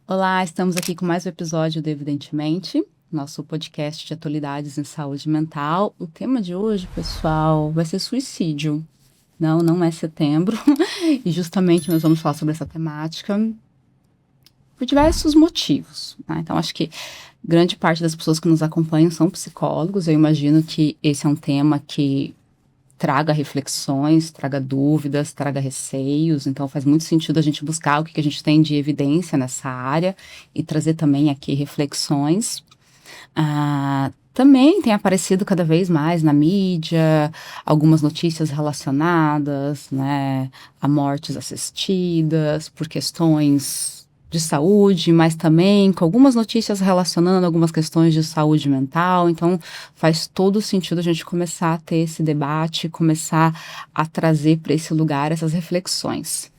Olá, estamos aqui com mais um episódio do Evidentemente, nosso podcast de atualidades em saúde mental. O tema de hoje, pessoal, vai ser suicídio. Não é setembro, e justamente nós vamos falar sobre essa temática por diversos motivos, né? Então, acho que grande parte das pessoas que nos acompanham são psicólogos. Eu imagino que esse é um tema que traga reflexões, traga dúvidas, traga receios. Então, faz muito sentido a gente buscar o que a gente tem de evidência nessa área e trazer também aqui reflexões. Também tem aparecido cada vez mais na mídia algumas notícias relacionadas, né, a mortes assistidas por questões de saúde, mas também com algumas notícias relacionando algumas questões de saúde mental. Então, faz todo sentido a gente começar a ter esse debate, começar a trazer para esse lugar essas reflexões.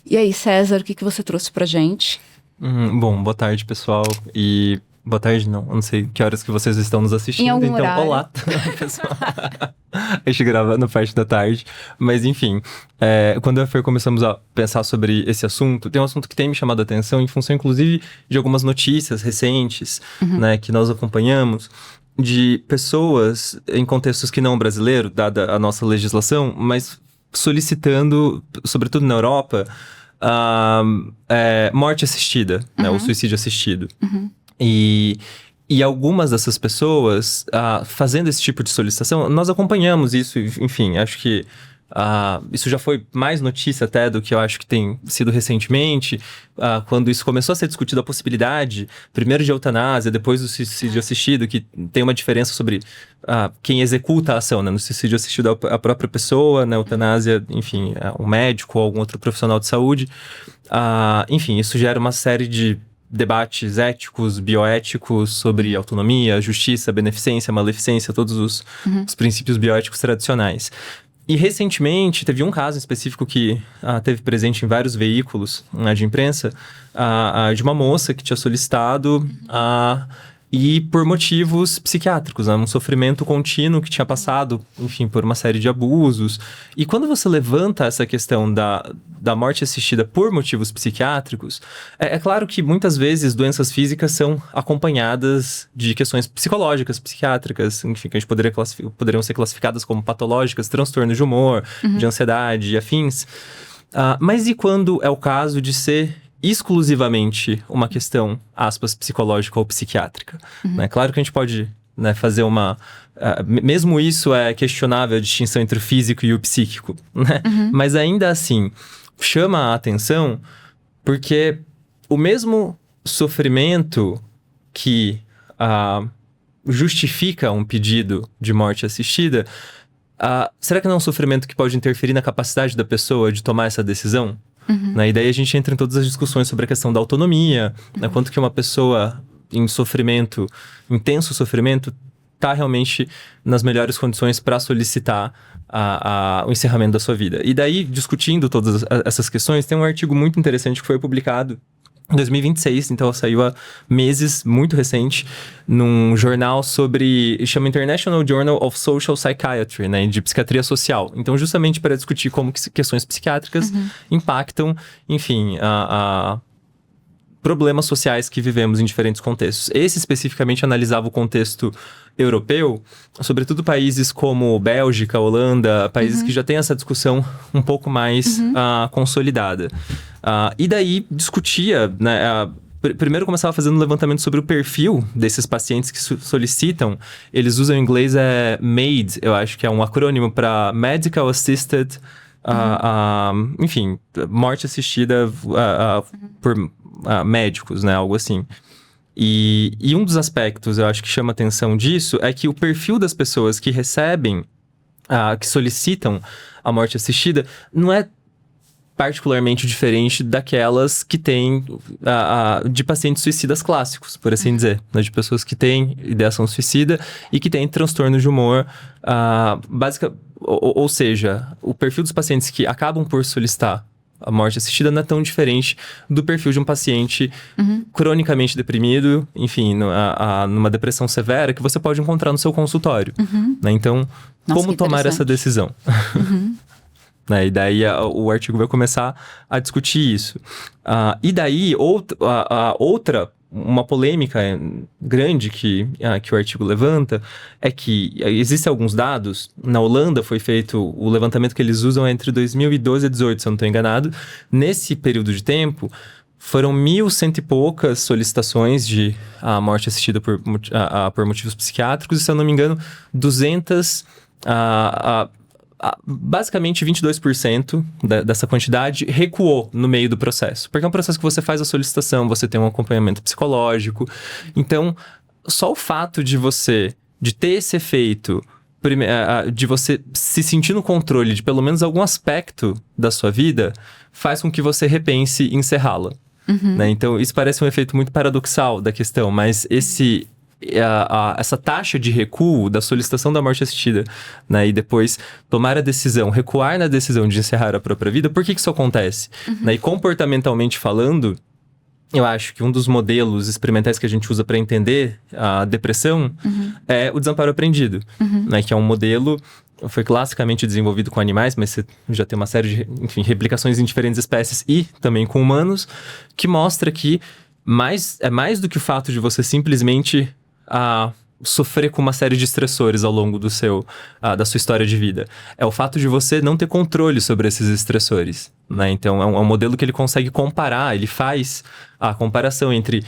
E aí, César, o que você trouxe pra gente? Bom, boa tarde, pessoal. E boa tarde, não. Eu não sei que horas que vocês estão nos assistindo. Em algum então, horário. Olá, pessoal. A gente grava na parte da tarde. Mas, enfim, quando eu e a Fer começamos a pensar sobre esse assunto, tem um assunto que tem me chamado a atenção em função, inclusive, de algumas notícias recentes, né, que nós acompanhamos, de pessoas em contextos que não brasileiro, dada a nossa legislação, mas solicitando, sobretudo na Europa, morte assistida, né, ou suicídio assistido. E algumas dessas pessoas, fazendo esse tipo de solicitação, nós acompanhamos isso, enfim, acho que isso já foi mais notícia até do que eu acho que tem sido recentemente, quando isso começou a ser discutido, a possibilidade, primeiro de eutanásia, depois do suicídio assistido, que tem uma diferença sobre quem executa a ação, né? No suicídio assistido a própria pessoa, na eutanásia, enfim, um médico ou algum outro profissional de saúde. Enfim, isso gera uma série de debates éticos, bioéticos sobre autonomia, justiça, beneficência, maleficência, todos os princípios bioéticos tradicionais. E recentemente teve um caso específico que teve presente em vários veículos de imprensa, de uma moça que tinha solicitado e por motivos psiquiátricos, um sofrimento contínuo que tinha passado, enfim, por uma série de abusos. E quando você levanta essa questão da morte assistida por motivos psiquiátricos, é claro que muitas vezes doenças físicas são acompanhadas de questões psicológicas, psiquiátricas, enfim, que a gente poderiam ser classificadas como patológicas, transtornos de humor, de ansiedade e afins. Mas e quando é o caso de ser exclusivamente uma questão, aspas, psicológica ou psiquiátrica? Né? Claro que a gente pode, né, fazer uma... mesmo isso é questionável, a distinção entre o físico e o psíquico, né? Mas ainda assim, chama a atenção porque o mesmo sofrimento que justifica um pedido de morte assistida, será que não é um sofrimento que pode interferir na capacidade da pessoa de tomar essa decisão? Né? E daí a gente entra em todas as discussões sobre a questão da autonomia, né? Quanto que uma pessoa em sofrimento, intenso sofrimento, está realmente nas melhores condições para solicitar o encerramento da sua vida. E daí, discutindo todas essas questões, tem um artigo muito interessante que foi publicado em 2026, então saiu há meses, muito recente, num jornal chama International Journal of Social Psychiatry, né, de psiquiatria social. Então, justamente para discutir como que questões psiquiátricas impactam, enfim, problemas sociais que vivemos em diferentes contextos. Esse especificamente analisava o contexto europeu, sobretudo países como Bélgica, Holanda, países que já têm essa discussão um pouco mais consolidada. E daí discutia, né, primeiro começava fazendo um levantamento sobre o perfil desses pacientes que solicitam. Eles usam em inglês MAID, eu acho que é um acrônimo para Medical Assisted, enfim, morte assistida por médicos, né, algo assim. E um dos aspectos, eu acho que chama atenção disso, é que o perfil das pessoas que recebem, que solicitam a morte assistida, não é particularmente diferente daquelas que têm de pacientes suicidas clássicos, por assim dizer, né? De pessoas que têm ideação suicida e que têm transtorno de humor, ou seja, o perfil dos pacientes que acabam por solicitar a morte assistida não é tão diferente do perfil de um paciente cronicamente deprimido, enfim, numa depressão severa, que você pode encontrar no seu consultório. Né? Então, Nossa, como tomar essa decisão? né? E daí o artigo vai começar a discutir isso. E daí, uma polêmica grande que o artigo levanta é que existem alguns dados. Na Holanda foi feito o levantamento que eles usam entre 2012 e 2018, se eu não estou enganado. Nesse período de tempo, foram 1.100 e poucas solicitações de morte assistida por motivos psiquiátricos, e, se eu não me engano, 200... basicamente 22% dessa quantidade recuou no meio do processo. Porque é um processo que você faz a solicitação, você tem um acompanhamento psicológico. Então, só o fato de ter esse efeito, de você se sentir no controle de pelo menos algum aspecto da sua vida, faz com que você repense encerrá-la. Né? Então, isso parece um efeito muito paradoxal da questão, mas essa taxa de recuo da solicitação da morte assistida, né, e depois tomar a decisão, recuar na decisão de encerrar a própria vida, por que isso acontece? Né, e comportamentalmente falando, eu acho que um dos modelos experimentais que a gente usa para entender a depressão é o desamparo aprendido, né, que é um modelo... Foi classicamente desenvolvido com animais, mas você já tem uma série de, enfim, replicações em diferentes espécies e também com humanos, que mostra que é mais do que o fato de você simplesmente sofrer com uma série de estressores ao longo da sua história de vida. É o fato de você não ter controle sobre esses estressores, né? Então, é um modelo que ele consegue comparar, ele faz a comparação entre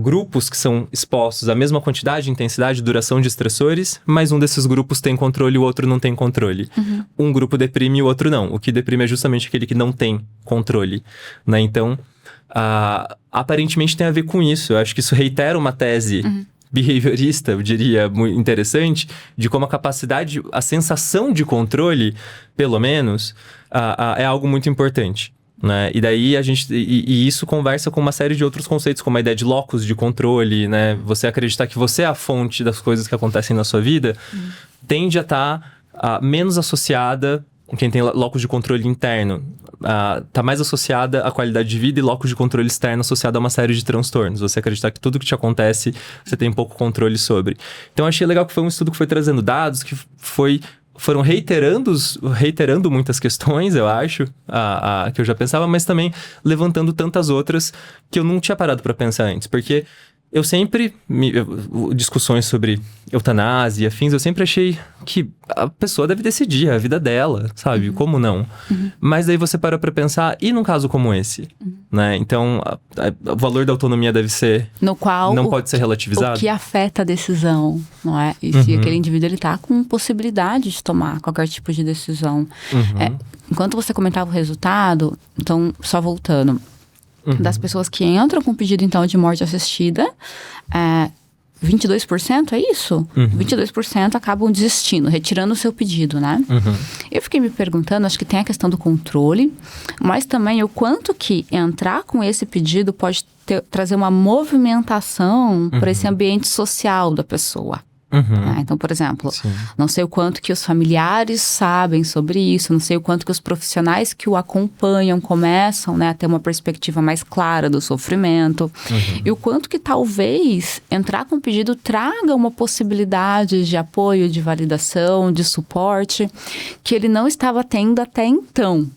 grupos que são expostos à mesma quantidade, intensidade e duração de estressores, mas um desses grupos tem controle e o outro não tem controle. Um grupo deprime e o outro não. O que deprime é justamente aquele que não tem controle, né? Então, aparentemente tem a ver com isso. Eu acho que isso reitera uma tese behaviorista, eu diria, muito interessante, de como a sensação de controle, pelo menos, é algo muito importante. Né? E daí e isso conversa com uma série de outros conceitos, como a ideia de locus de controle, né? Você acreditar que você é a fonte das coisas que acontecem na sua vida, tende a estar menos associada. Quem tem locus de controle interno está mais associada à qualidade de vida, e locus de controle externo associado a uma série de transtornos. Você acreditar que tudo que te acontece, você tem pouco controle sobre. Então, achei legal que foi um estudo que foi trazendo dados, que foram reiterando muitas questões, eu acho, que eu já pensava, mas também levantando tantas outras que eu não tinha parado para pensar antes. Porque eu sempre, discussões sobre eutanásia e afins, eu sempre achei que a pessoa deve decidir a vida dela, sabe? Como não? Mas daí você para pra pensar, e num caso como esse? Né? Então, o valor da autonomia deve ser... No qual... Não pode ser relativizado. O que afeta a decisão, não é? E se aquele indivíduo, ele tá com possibilidade de tomar qualquer tipo de decisão. Enquanto você comentava o resultado, então, só voltando... Das pessoas que entram com pedido, então, de morte assistida, 22%, é isso? 22% acabam desistindo, retirando o seu pedido, né? Eu fiquei me perguntando, acho que tem a questão do controle, mas também o quanto que entrar com esse pedido pode trazer uma movimentação para esse ambiente social da pessoa. Então, por exemplo, não sei o quanto que os familiares sabem sobre isso, não sei o quanto que os profissionais que o acompanham começam, né, a ter uma perspectiva mais clara do sofrimento, e o quanto que talvez entrar com o pedido traga uma possibilidade de apoio, de validação, de suporte, que ele não estava tendo até então.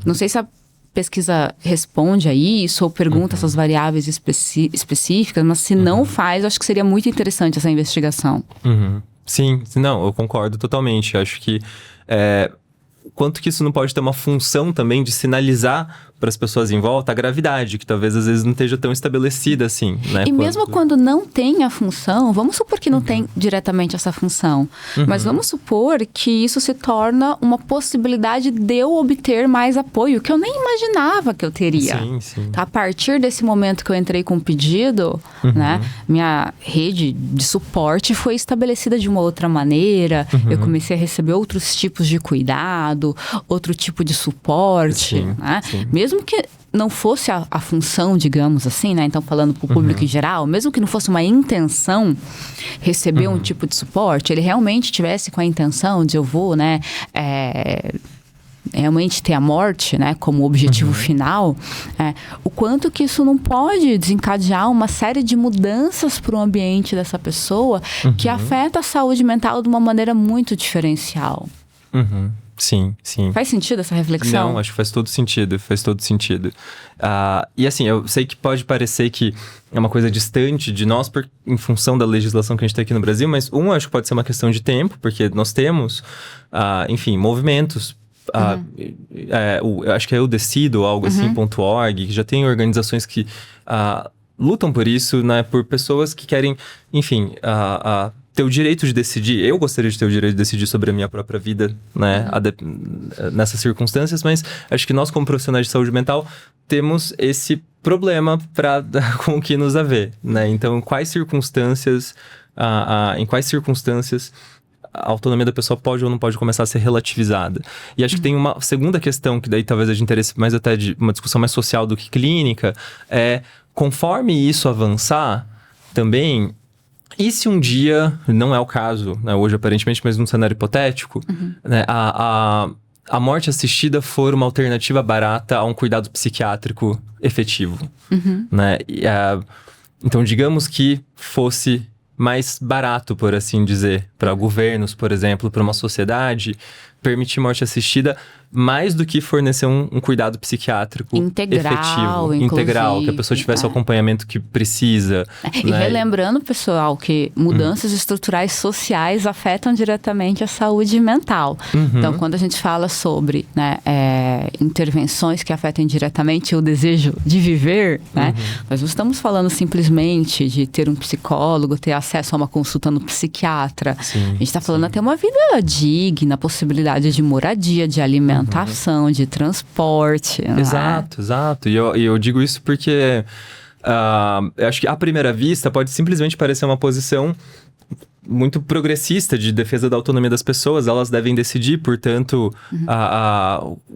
Não sei se a pesquisa responde a isso ou pergunta essas variáveis específicas, mas se não faz, acho que seria muito interessante essa investigação. Sim, não, eu concordo totalmente. Acho que quanto que isso não pode ter uma função também de sinalizar para as pessoas em volta a gravidade, que talvez às vezes não esteja tão estabelecida assim, né? E mesmo quando não tem a função, vamos supor que não tem diretamente essa função, mas vamos supor que isso se torna uma possibilidade de eu obter mais apoio, que eu nem imaginava que eu teria. Sim. Tá? A partir desse momento que eu entrei com o pedido, né, minha rede de suporte foi estabelecida de uma outra maneira, eu comecei a receber outros tipos de cuidado, outro tipo de suporte, né? Mesmo que não fosse a função, digamos assim, né? Então, falando para o público em geral, mesmo que não fosse uma intenção receber um tipo de suporte, ele realmente tivesse com a intenção de eu vou, né? Realmente ter a morte, né, como objetivo final, o quanto que isso não pode desencadear uma série de mudanças para o ambiente dessa pessoa que afeta a saúde mental de uma maneira muito diferencial. Sim, sim. Faz sentido essa reflexão? Não, acho que faz todo sentido, e assim, eu sei que pode parecer que é uma coisa distante de nós em função da legislação que a gente tem aqui no Brasil, mas acho que pode ser uma questão de tempo, porque nós temos, enfim, movimentos. Eu acho que é o Decido, algo assim, .org, que já tem organizações que lutam por isso, né? Por pessoas que querem, enfim, ter o direito de decidir. Eu gostaria de ter o direito de decidir sobre a minha própria vida, né? Nessas circunstâncias, mas acho que nós, como profissionais de saúde mental, temos esse problema com o que nos haver, né? Então, em quais circunstâncias a autonomia da pessoa pode ou não pode começar a ser relativizada. E acho que tem uma segunda questão, que daí talvez é de interesse mais até de uma discussão mais social do que clínica, conforme isso avançar, também, e se um dia, não é o caso, né, hoje aparentemente, mas num cenário hipotético, né, a morte assistida for uma alternativa barata a um cuidado psiquiátrico efetivo, né? Então, digamos que fosse mais barato, por assim dizer, para governos, por exemplo, para uma sociedade, permitir morte assistida mais do que fornecer um cuidado psiquiátrico efetivo, integral, que a pessoa tivesse o acompanhamento que precisa. E relembrando, pessoal, que mudanças estruturais sociais afetam diretamente a saúde mental. Então, quando a gente fala sobre, né, intervenções que afetam diretamente o desejo de viver, né, nós não estamos falando simplesmente de ter um psicólogo, ter acesso a uma consulta no psiquiatra. A gente está falando até uma vida digna, possibilidade de moradia, de alimentação, de transporte. Exato. E eu digo isso porque eu acho que à primeira vista pode simplesmente parecer uma posição muito progressista de defesa da autonomia das pessoas. Elas devem decidir, portanto,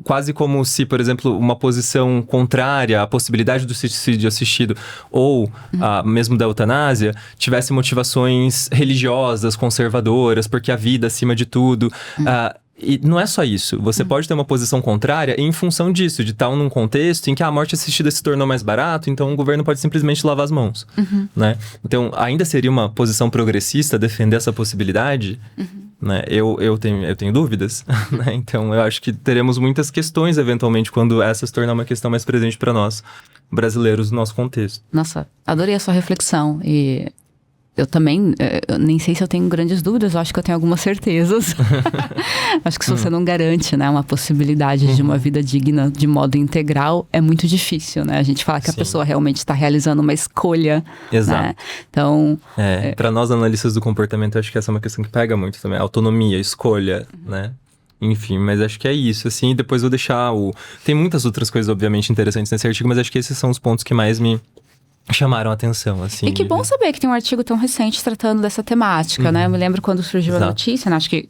quase como se, por exemplo, uma posição contrária à possibilidade do suicídio assistido ou mesmo da eutanásia tivesse motivações religiosas, conservadoras, porque a vida acima de tudo. E não é só isso. Você pode ter uma posição contrária em função disso, de estar num contexto em que a morte assistida se tornou mais barato, então o governo pode simplesmente lavar as mãos, né? Então, ainda seria uma posição progressista defender essa possibilidade, né? Eu tenho dúvidas, né? Então, eu acho que teremos muitas questões, eventualmente, quando essa se tornar uma questão mais presente para nós, brasileiros, no nosso contexto. Nossa, adorei a sua reflexão e... Eu também, eu nem sei se eu tenho grandes dúvidas, eu acho que eu tenho algumas certezas. Acho que se você não garante, né, uma possibilidade de uma vida digna de modo integral, é muito difícil, né? A gente fala que a pessoa realmente está realizando uma escolha. Exato. Né? Então... Para nós, analistas do comportamento, eu acho que essa é uma questão que pega muito também. Autonomia, escolha, né? Enfim, mas acho que é isso, assim. Depois vou deixar Tem muitas outras coisas, obviamente, interessantes nesse artigo, mas acho que esses são os pontos que mais me chamaram a atenção, assim. E que bom saber que tem um artigo tão recente tratando dessa temática, né? Eu me lembro quando surgiu a notícia, né? Acho que,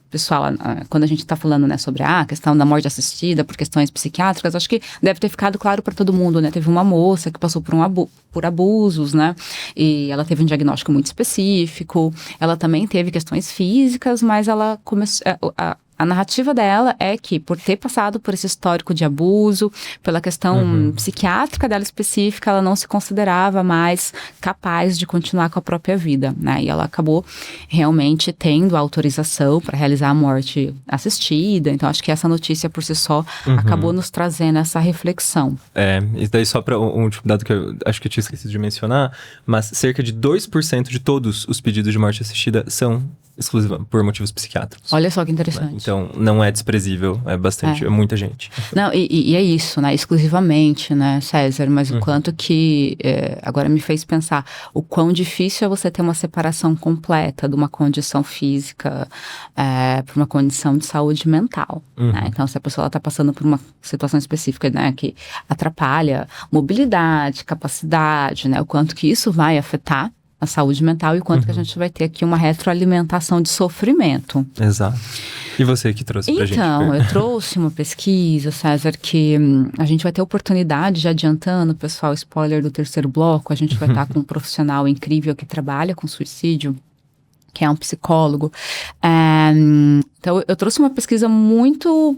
pessoal, quando a gente tá falando, né, sobre a questão da morte assistida por questões psiquiátricas, acho que deve ter ficado claro para todo mundo, né? Teve uma moça que passou por abusos, né? E ela teve um diagnóstico muito específico. Ela também teve questões físicas, mas ela começou... A narrativa dela é que, por ter passado por esse histórico de abuso, pela questão psiquiátrica dela específica, ela não se considerava mais capaz de continuar com a própria vida, né? E ela acabou realmente tendo a autorização para realizar a morte assistida. Então, acho que essa notícia por si só acabou nos trazendo essa reflexão. E daí só para um último dado que eu acho que eu tinha esquecido de mencionar, mas cerca de 2% de todos os pedidos de morte assistida são exclusiva por motivos psiquiátricos. Olha só que interessante. Então, não é desprezível, é bastante, é muita gente. Não, e é isso, né? Exclusivamente, né, César? Mas o quanto que... agora me fez pensar o quão difícil é você ter uma separação completa de uma condição física para uma condição de saúde mental. Né? Então, se a pessoa está passando por uma situação específica, né, que atrapalha mobilidade, capacidade, né? O quanto que isso vai afetar a saúde mental e o quanto que a gente vai ter aqui uma retroalimentação de sofrimento. Exato. E você que trouxe pra gente? Então, eu trouxe uma pesquisa, César, que a gente vai ter oportunidade, já adiantando, pessoal, spoiler do terceiro bloco, a gente vai estar com um profissional incrível que trabalha com suicídio, que é um psicólogo. Então, eu trouxe uma pesquisa muito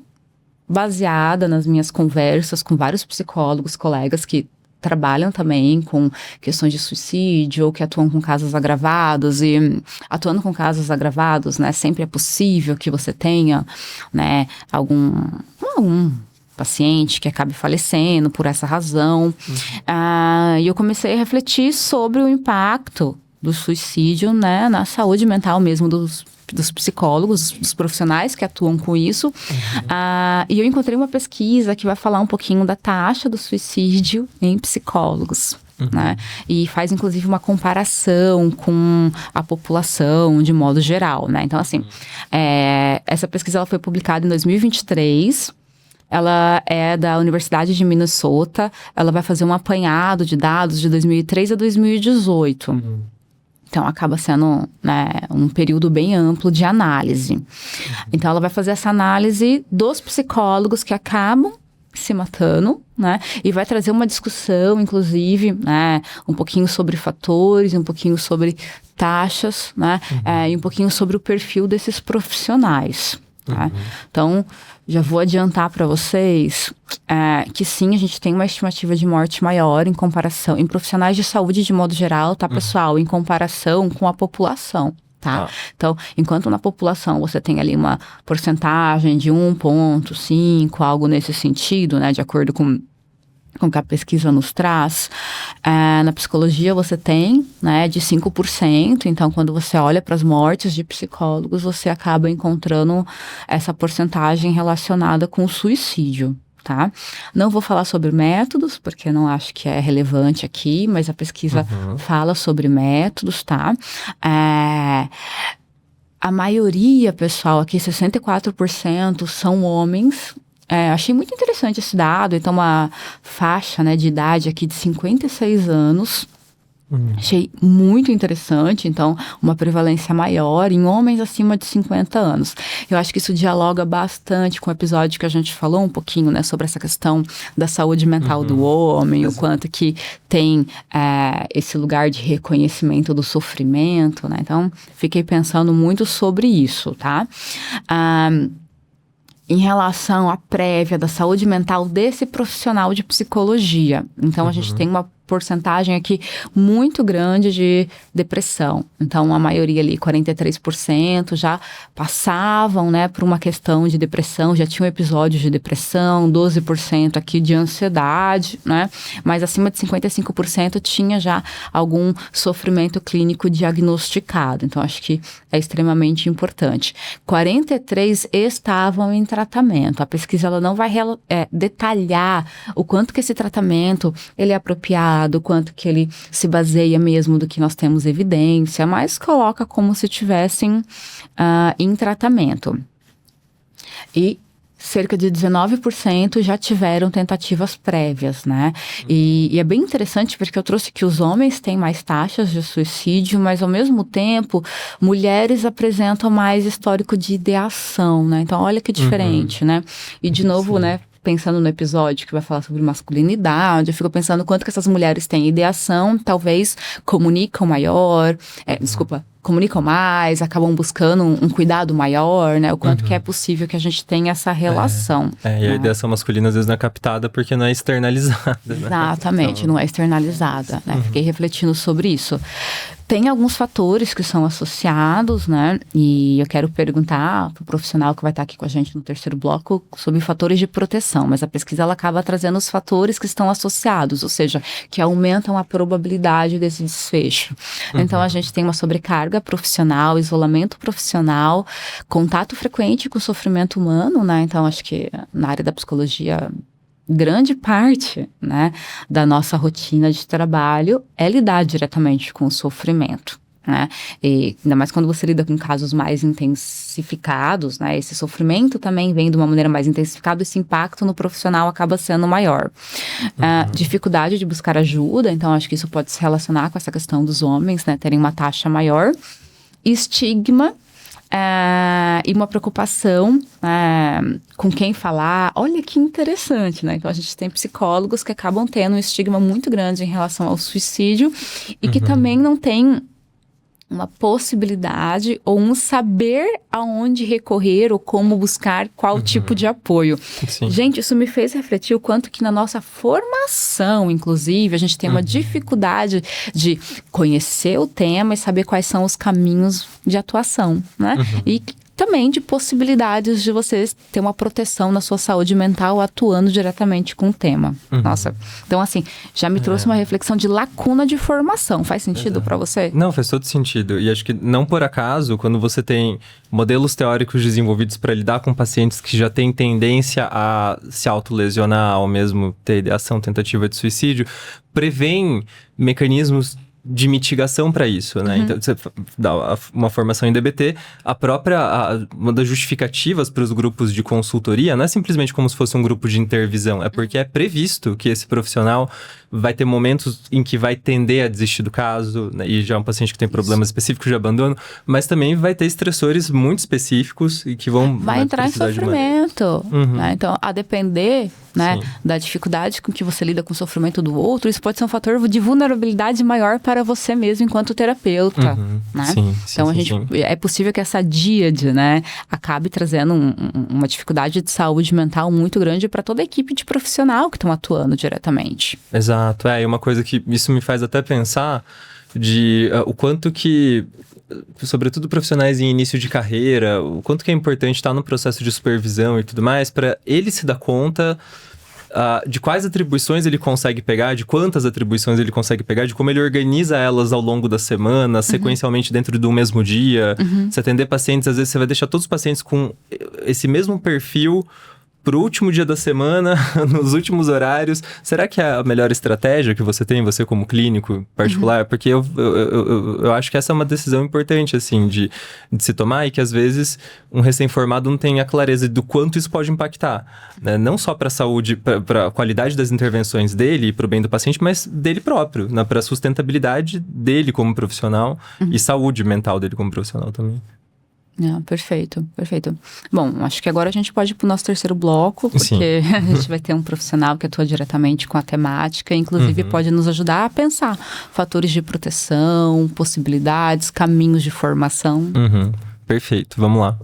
baseada nas minhas conversas com vários psicólogos, colegas que trabalham também com questões de suicídio ou que atuam com casos agravados, e atuando com casos agravados, né, sempre é possível que você tenha, né, algum paciente que acabe falecendo por essa razão. E eu comecei a refletir sobre o impacto do suicídio, né, na saúde mental mesmo dos psicólogos, dos profissionais que atuam com isso. E eu encontrei uma pesquisa que vai falar um pouquinho da taxa do suicídio em psicólogos. Né? E faz, inclusive, uma comparação com a população de modo geral, né? Então, assim, essa pesquisa ela foi publicada em 2023. Ela é da Universidade de Minnesota. Ela vai fazer um apanhado de dados de 2003 a 2018. Então, acaba sendo, né, um período bem amplo de análise. Então, ela vai fazer essa análise dos psicólogos que acabam se matando, né? E vai trazer uma discussão, inclusive, né, um pouquinho sobre fatores, um pouquinho sobre taxas, né? E um pouquinho sobre o perfil desses profissionais. Tá? Então, já vou adiantar para vocês que sim, a gente tem uma estimativa de morte maior em comparação, em profissionais de saúde de modo geral, tá, pessoal? Em comparação com a população, tá? Então, enquanto na população você tem ali uma porcentagem de 1,5, algo nesse sentido, né? De acordo com que a pesquisa nos traz, na psicologia você tem, né, de 5%, então quando você olha para as mortes de psicólogos, você acaba encontrando essa porcentagem relacionada com o suicídio, tá? Não vou falar sobre métodos, porque não acho que é relevante aqui, mas a pesquisa fala sobre métodos, tá? A maioria, pessoal, aqui 64% são homens. Achei muito interessante esse dado. Então, uma faixa, né, de idade aqui de 56 anos. Achei muito interessante. Então, uma prevalência maior em homens acima de 50 anos. Eu acho que isso dialoga bastante com o episódio que a gente falou um pouquinho, né, sobre essa questão da saúde mental do homem, o quanto que tem esse lugar de reconhecimento do sofrimento, né? Então, fiquei pensando muito sobre isso, tá? Em relação à prévia da saúde mental desse profissional de psicologia. Então, a gente tem uma porcentagem aqui muito grande de depressão. Então, a maioria ali, 43%, já passavam, né, por uma questão de depressão, já tinham episódios de depressão, 12% aqui de ansiedade, né? Mas acima de 55% tinha já algum sofrimento clínico diagnosticado. Então, acho que é extremamente importante. 43% estavam em tratamento. A pesquisa ela não vai detalhar o quanto que esse tratamento ele é apropriado, o quanto que ele se baseia mesmo do que nós temos evidência, mas coloca como se tivessem em tratamento. E cerca de 19% já tiveram tentativas prévias, né? E é bem interessante porque eu trouxe que os homens têm mais taxas de suicídio, mas ao mesmo tempo, mulheres apresentam mais histórico de ideação, né? Então, olha que diferente, né? E de novo, né? Pensando no episódio que vai falar sobre masculinidade, eu fico pensando quanto que essas mulheres têm ideação, talvez comunicam comunicam mais, acabam buscando um cuidado maior, né? O quanto que é possível que a gente tenha essa relação. E a ideação masculina às vezes não é captada porque não é externalizada, né? Exatamente, então, não é externalizada, né? Fiquei refletindo sobre isso. Tem alguns fatores que são associados, né? E eu quero perguntar para o profissional que vai estar aqui com a gente no terceiro bloco sobre fatores de proteção, mas a pesquisa ela acaba trazendo os fatores que estão associados, ou seja, que aumentam a probabilidade desse desfecho. Então, a gente tem uma sobrecarga profissional, isolamento profissional, contato frequente com o sofrimento humano, né? Então, acho que na área da psicologia, grande parte, né, da nossa rotina de trabalho é lidar diretamente com o sofrimento, né? E ainda mais quando você lida com casos mais intensificados, né? Esse sofrimento também vem de uma maneira mais intensificada, esse impacto no profissional acaba sendo maior. Dificuldade de buscar ajuda, então acho que isso pode se relacionar com essa questão dos homens, né, terem uma taxa maior. Estigma, e uma preocupação com quem falar. Olha que interessante, né? Então, a gente tem psicólogos que acabam tendo um estigma muito grande em relação ao suicídio e que também não tem uma possibilidade ou um saber aonde recorrer ou como buscar qual tipo de apoio. Sim. Gente, isso me fez refletir o quanto que na nossa formação, inclusive, a gente tem uma dificuldade de conhecer o tema e saber quais são os caminhos de atuação, né? E também de possibilidades de vocês ter uma proteção na sua saúde mental atuando diretamente com o tema. Nossa, então assim, já me trouxe uma reflexão de lacuna de formação. Faz sentido para você? Não, faz todo sentido. E acho que não por acaso, quando você tem modelos teóricos desenvolvidos para lidar com pacientes que já têm tendência a se autolesionar ou mesmo ter ideação, tentativa de suicídio, prevêem mecanismos de mitigação para isso, né? Então, você dá uma formação em DBT, uma das justificativas para os grupos de consultoria não é simplesmente como se fosse um grupo de intervisão, é porque é previsto que esse profissional vai ter momentos em que vai tender a desistir do caso, né? E já é um paciente que tem problemas específicos de abandono, mas também vai ter estressores muito específicos e que vão... Vai entrar em sofrimento, né? Então, a depender, né, da dificuldade com que você lida com o sofrimento do outro, isso pode ser um fator de vulnerabilidade maior para você mesmo enquanto terapeuta, né? Então, é possível que essa díade, né, acabe trazendo uma dificuldade de saúde mental muito grande para toda a equipe de profissional que estão atuando diretamente. Exato, e uma coisa que isso me faz até pensar de o quanto que, sobretudo profissionais em início de carreira, o quanto que é importante estar no processo de supervisão e tudo mais, para ele se dar conta de quais atribuições ele consegue pegar, de quantas atribuições ele consegue pegar, de como ele organiza elas ao longo da semana, sequencialmente dentro do mesmo dia. Se atender pacientes, às vezes você vai deixar todos os pacientes com esse mesmo perfil pro último dia da semana, nos últimos horários. Será que é a melhor estratégia que você tem, você como clínico particular? Porque eu acho que essa é uma decisão importante, assim, de se tomar, e que às vezes um recém-formado não tem a clareza do quanto isso pode impactar, né? Não só para a saúde, para a qualidade das intervenções dele e para o bem do paciente, mas dele próprio, né? Para a sustentabilidade dele como profissional e saúde mental dele como profissional também. Perfeito. Bom, acho que agora a gente pode ir para o nosso terceiro bloco, porque a gente vai ter um profissional que atua diretamente com a temática, inclusive pode nos ajudar a pensar fatores de proteção, possibilidades, caminhos de formação. Perfeito, vamos lá.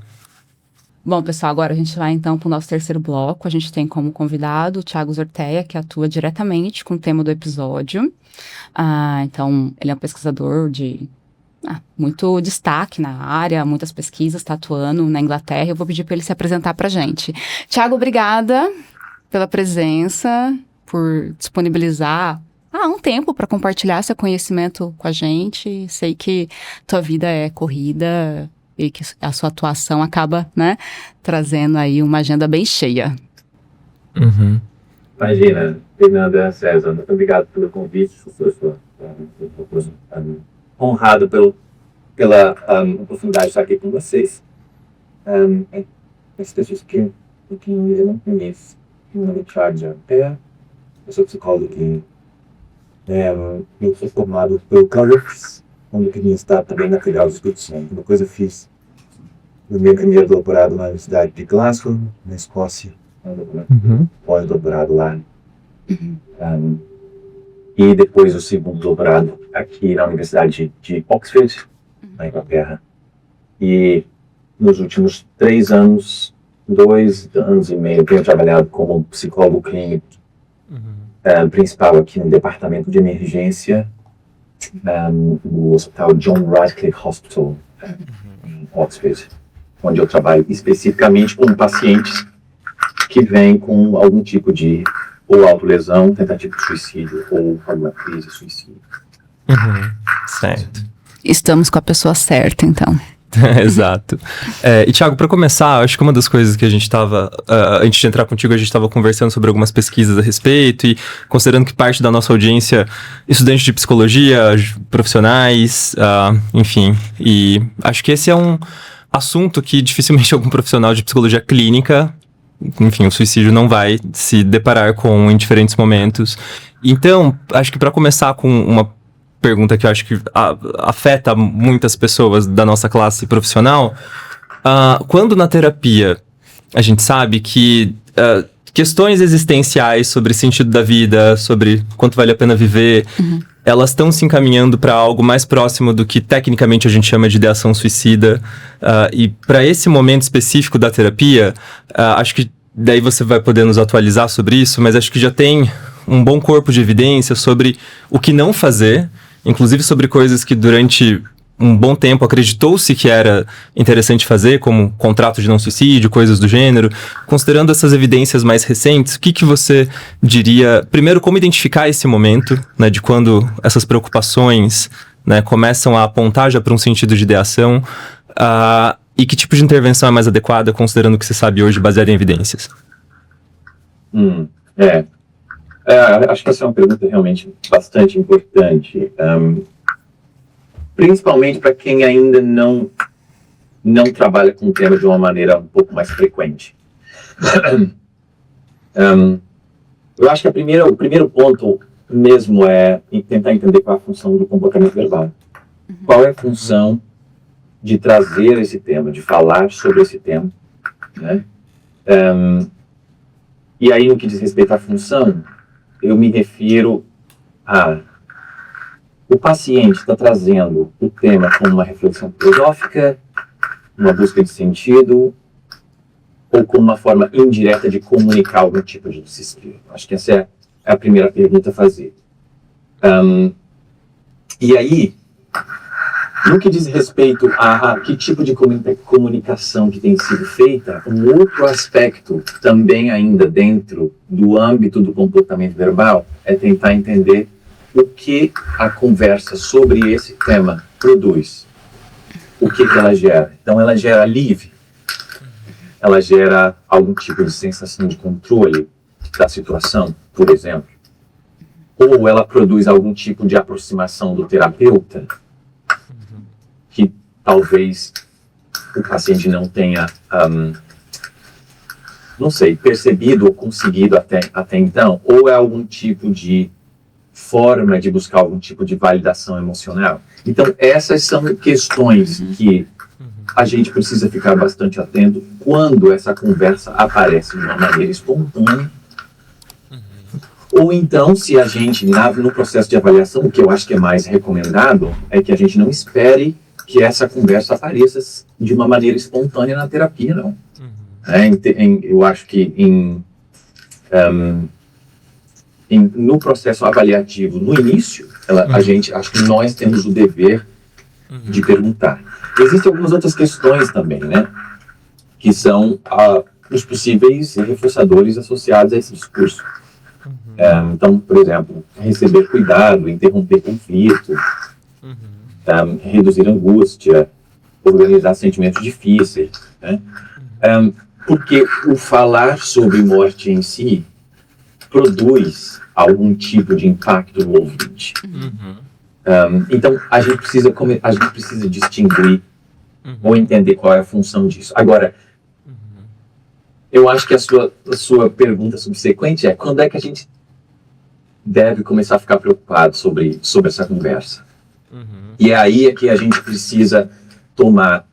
Bom, pessoal, agora a gente vai então para o nosso terceiro bloco. A gente tem como convidado o Thiago Zorteia, que atua diretamente com o tema do episódio. Então, ele é um pesquisador de muito destaque na área, muitas pesquisas, está atuando na Inglaterra. Eu vou pedir para ele se apresentar para a gente. Thiago, obrigada pela presença, por disponibilizar um tempo para compartilhar seu conhecimento com a gente. Sei que tua vida é corrida e que a sua atuação acaba, né, trazendo aí uma agenda bem cheia. Imagina, Fernanda, César, muito obrigado pelo convite. Sou honrado pela oportunidade de estar aqui com vocês. Esse texto aqui, eu não conheço. Meu nome é Thiago Zorteia, eu sou psicólogo aqui. Eu sou formado pelo Cambridge, onde eu queria estar também na Federal do Espírito Santo. Uma coisa eu fiz no meu primeiro doutorado na Universidade de Glasgow, na Escócia. Pós-doutorado lá. E depois o segundo doutorado aqui na Universidade de Oxford, na Inglaterra. E nos últimos 2 anos e meio, tenho trabalhado como psicólogo clínico principal aqui no departamento de emergência no Hospital John Radcliffe Hospital, em Oxford, onde eu trabalho especificamente com pacientes que vêm com algum tipo de ou autolesão, tentativa de suicídio, ou alguma crise de suicídio. Certo. Estamos com a pessoa certa, então. Exato. E Thiago, para começar, acho que uma das coisas que a gente estava, antes de entrar contigo, a gente estava conversando sobre algumas pesquisas a respeito, e considerando que parte da nossa audiência, estudantes de psicologia, profissionais, enfim, e acho que esse é um assunto que dificilmente algum profissional de psicologia clínica, enfim, o suicídio não vai se deparar com em diferentes momentos. Então, acho que para começar com uma pergunta que eu acho que afeta muitas pessoas da nossa classe profissional, quando na terapia a gente sabe que questões existenciais sobre sentido da vida, sobre quanto vale a pena viver, elas estão se encaminhando para algo mais próximo do que tecnicamente a gente chama de ideação suicida. E para esse momento específico da terapia, acho que daí você vai poder nos atualizar sobre isso, mas acho que já tem um bom corpo de evidência sobre o que não fazer, inclusive sobre coisas que durante um bom tempo acreditou-se que era interessante fazer, como contrato de não suicídio, coisas do gênero. Considerando essas evidências mais recentes, o que você diria, primeiro, como identificar esse momento, né, de quando essas preocupações, né, começam a apontar já para um sentido de ideação, e que tipo de intervenção é mais adequada, considerando o que você sabe hoje, baseado em evidências? Acho que essa é uma pergunta realmente bastante importante. Principalmente para quem ainda não trabalha com o tema de uma maneira um pouco mais frequente. Eu acho que o primeiro ponto mesmo é tentar entender qual é a função do comportamento verbal. Qual é a função de trazer esse tema, de falar sobre esse tema, né? E aí, no que diz respeito à função, eu me refiro a o paciente está trazendo o tema como uma reflexão filosófica, uma busca de sentido, ou como uma forma indireta de comunicar algum tipo de desespero. Acho que essa é a primeira pergunta a fazer. E aí, no que diz respeito a que tipo de comunicação que tem sido feita, um outro aspecto também ainda dentro do âmbito do comportamento verbal é tentar entender o que a conversa sobre esse tema produz. O que ela gera. Então, ela gera alívio. Ela gera algum tipo de sensação de controle da situação, por exemplo. Ou ela produz algum tipo de aproximação do terapeuta, que talvez o paciente não tenha, percebido ou conseguido até então. Ou é algum tipo de forma de buscar algum tipo de validação emocional. Então, essas são questões que a gente precisa ficar bastante atento quando essa conversa aparece de uma maneira espontânea. Ou então, se a gente, no processo de avaliação, o que eu acho que é mais recomendado, é que a gente não espere que essa conversa apareça de uma maneira espontânea na terapia, não. Eu acho que no processo avaliativo, no início, acho que nós temos o dever de perguntar. Existem algumas outras questões também, né? Que são os possíveis reforçadores associados a esse discurso. Então, por exemplo, receber cuidado, interromper conflito, reduzir angústia, organizar sentimentos difíceis, né? Porque o falar sobre morte em si produz algum tipo de impacto no ouvinte. Então, a gente precisa distinguir ou entender qual é a função disso. Agora, eu acho que a sua pergunta subsequente é quando é que a gente deve começar a ficar preocupado sobre essa conversa. E é aí que a gente precisa tomar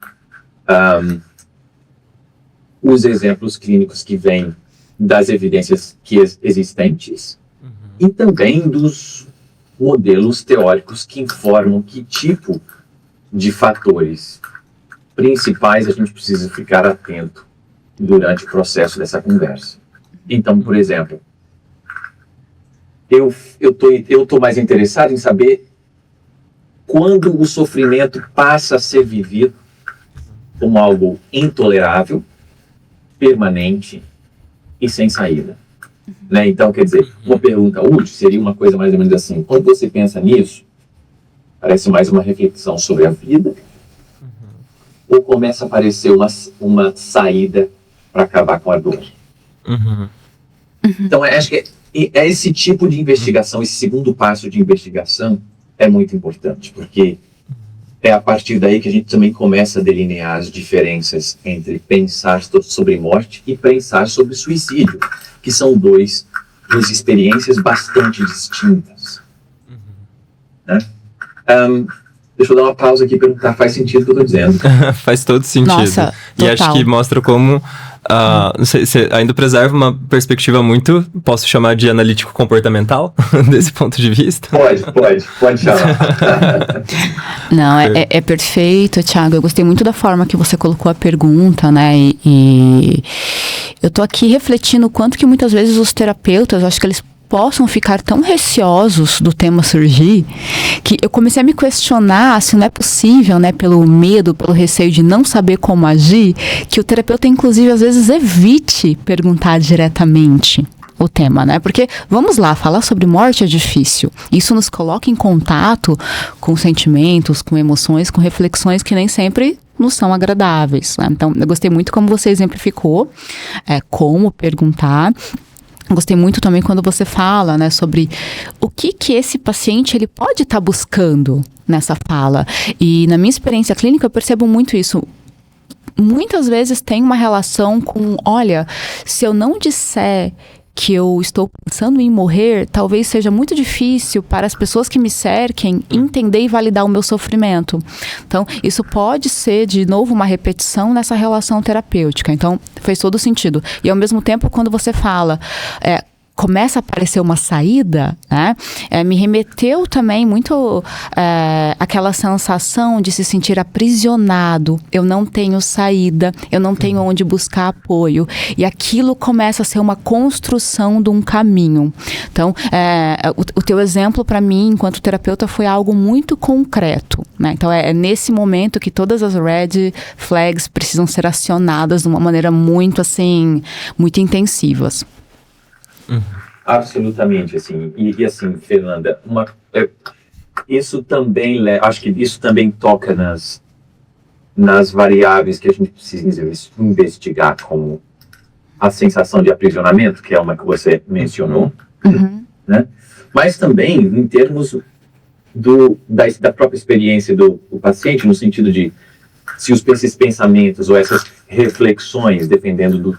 os exemplos clínicos que vêm das evidências existentes e também dos modelos teóricos que informam que tipo de fatores principais a gente precisa ficar atento durante o processo dessa conversa. Então, por exemplo, eu tô mais interessado em saber quando o sofrimento passa a ser vivido como algo intolerável, permanente e sem saída. Né? Então, quer dizer, uma pergunta útil seria uma coisa mais ou menos assim: quando você pensa nisso, parece mais uma reflexão sobre a vida, ou começa a aparecer uma saída para acabar com a dor? Então, acho que é esse tipo de investigação, esse segundo passo de investigação é muito importante, porque é a partir daí que a gente também começa a delinear as diferenças entre pensar sobre morte e pensar sobre suicídio, que são duas experiências bastante distintas. Né? Deixa eu dar uma pausa aqui e perguntar, faz sentido o que eu estou dizendo? Faz todo sentido. Nossa, e acho que mostra como Você ainda preserva uma perspectiva muito, posso chamar de analítico comportamental, desse ponto de vista? Pode chamar. Não, é perfeito, Thiago. Eu gostei muito da forma que você colocou a pergunta, né? E eu tô aqui refletindo o quanto que muitas vezes os terapeutas, eu acho que eles possam ficar tão receosos do tema surgir, que eu comecei a me questionar se não é possível, né, pelo medo, pelo receio de não saber como agir, que o terapeuta, inclusive, às vezes evite perguntar diretamente o tema, né? Porque, vamos lá, falar sobre morte é difícil. Isso nos coloca em contato com sentimentos, com emoções, com reflexões que nem sempre nos são agradáveis, né? Então, eu gostei muito como você exemplificou como perguntar. Gostei muito também quando você fala, né, sobre o que esse paciente ele pode estar buscando nessa fala. E na minha experiência clínica eu percebo muito isso. Muitas vezes tem uma relação com, olha, se eu não disser que eu estou pensando em morrer, talvez seja muito difícil para as pessoas que me cerquem entender e validar o meu sofrimento. Então, isso pode ser, de novo, uma repetição nessa relação terapêutica. Então, fez todo sentido. E, ao mesmo tempo, quando você fala... começa a aparecer uma saída, né? Me remeteu também muito aquela sensação de se sentir aprisionado. Eu não tenho saída, eu não tenho onde buscar apoio. E aquilo começa a ser uma construção de um caminho. Então, o teu exemplo para mim, enquanto terapeuta, foi algo muito concreto, né? Então, é nesse momento que todas as red flags precisam ser acionadas de uma maneira muito, assim, muito intensivas. Absolutamente, assim. E assim, Fernanda, isso também, acho que isso também toca nas variáveis que a gente precisa investigar, como a sensação de aprisionamento, que é uma que você mencionou, né? Mas também em termos da própria experiência do paciente, no sentido de se esses pensamentos ou essas reflexões, dependendo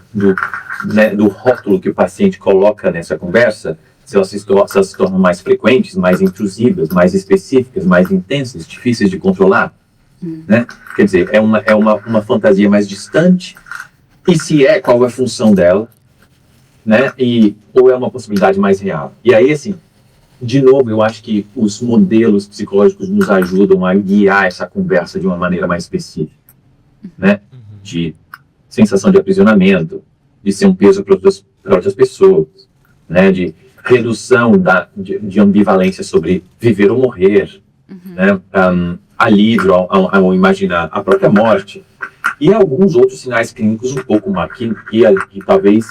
do rótulo que o paciente coloca nessa conversa, se elas se tornam mais frequentes, mais intrusivas, mais específicas, mais intensas, difíceis de controlar, né? Quer dizer, é uma fantasia mais distante, e se qual é a função dela, né? Ou é uma possibilidade mais real. E aí, assim, de novo, eu acho que os modelos psicológicos nos ajudam a guiar essa conversa de uma maneira mais específica, né? De sensação de aprisionamento, de ser um peso para outras pessoas, né? De redução de ambivalência sobre viver ou morrer, né? Alívio ao imaginar a própria morte. E alguns outros sinais clínicos um pouco mais, que talvez,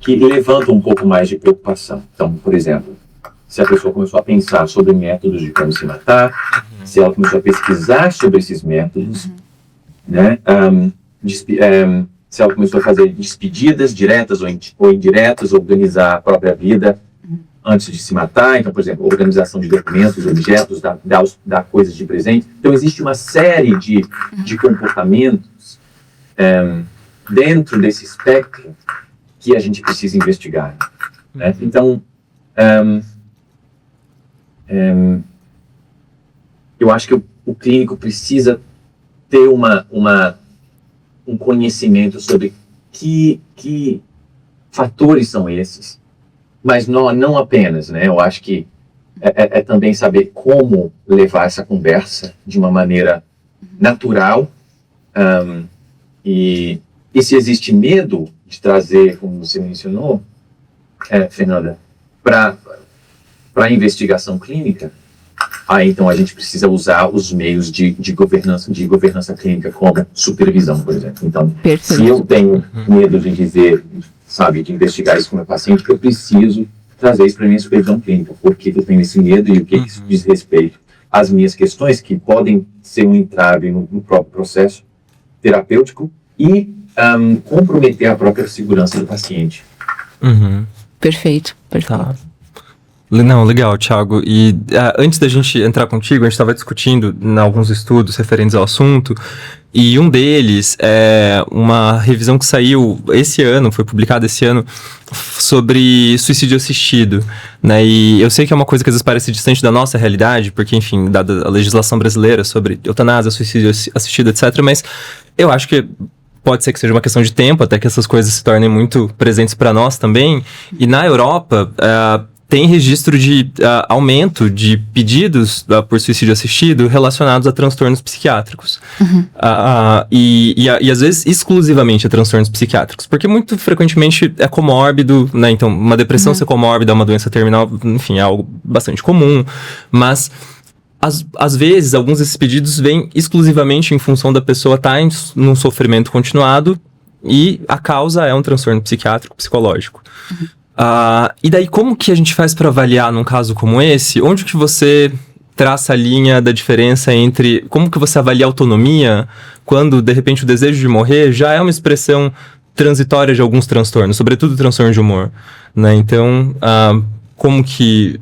que levantam um pouco mais de preocupação. Então, por exemplo, se a pessoa começou a pensar sobre métodos de como se matar, se ela começou a pesquisar sobre esses métodos, né? Se ela começou a fazer despedidas diretas ou indiretas, organizar a própria vida antes de se matar. Então, por exemplo, organização de documentos, objetos, dar coisas de presente. Então, existe uma série de comportamentos dentro desse espectro que a gente precisa investigar, né? Então, eu acho que o clínico precisa ter um conhecimento sobre que fatores são esses, mas não apenas, né? Eu acho que é também saber como levar essa conversa de uma maneira natural, e se existe medo de trazer, como você mencionou, Fernanda, para a investigação clínica, então a gente precisa usar os meios de governança clínica, como supervisão, por exemplo. Então, se eu tenho medo de dizer, de investigar isso com o meu paciente, eu preciso trazer isso para a minha supervisão clínica, porque eu tenho esse medo e o que isso diz respeito às minhas questões, que podem ser um entrave no próprio processo terapêutico e comprometer a própria segurança do paciente. Perfeito. Tá. Não, legal, Thiago. E antes da gente entrar contigo, a gente estava discutindo em alguns estudos referentes ao assunto, e um deles é uma revisão que saiu esse ano, foi publicada esse ano, sobre suicídio assistido, né? E eu sei que é uma coisa que às vezes parece distante da nossa realidade, porque, enfim, dada a legislação brasileira sobre eutanásia, suicídio assistido, etc., mas eu acho que pode ser que seja uma questão de tempo, até que essas coisas se tornem muito presentes para nós também. E na Europa, tem registro de aumento de pedidos por suicídio assistido relacionados a transtornos psiquiátricos. E às vezes exclusivamente a transtornos psiquiátricos, porque muito frequentemente é comórbido, né? Então, uma depressão ser comórbida, uma doença terminal, enfim, é algo bastante comum, mas às vezes, alguns desses pedidos vêm exclusivamente em função da pessoa estar num sofrimento continuado e a causa é um transtorno psiquiátrico, psicológico. E daí, como que a gente faz para avaliar num caso como esse? Onde que você traça a linha da diferença entre... Como que você avalia a autonomia quando, de repente, o desejo de morrer já é uma expressão transitória de alguns transtornos, sobretudo transtorno de humor, né? Então, como que...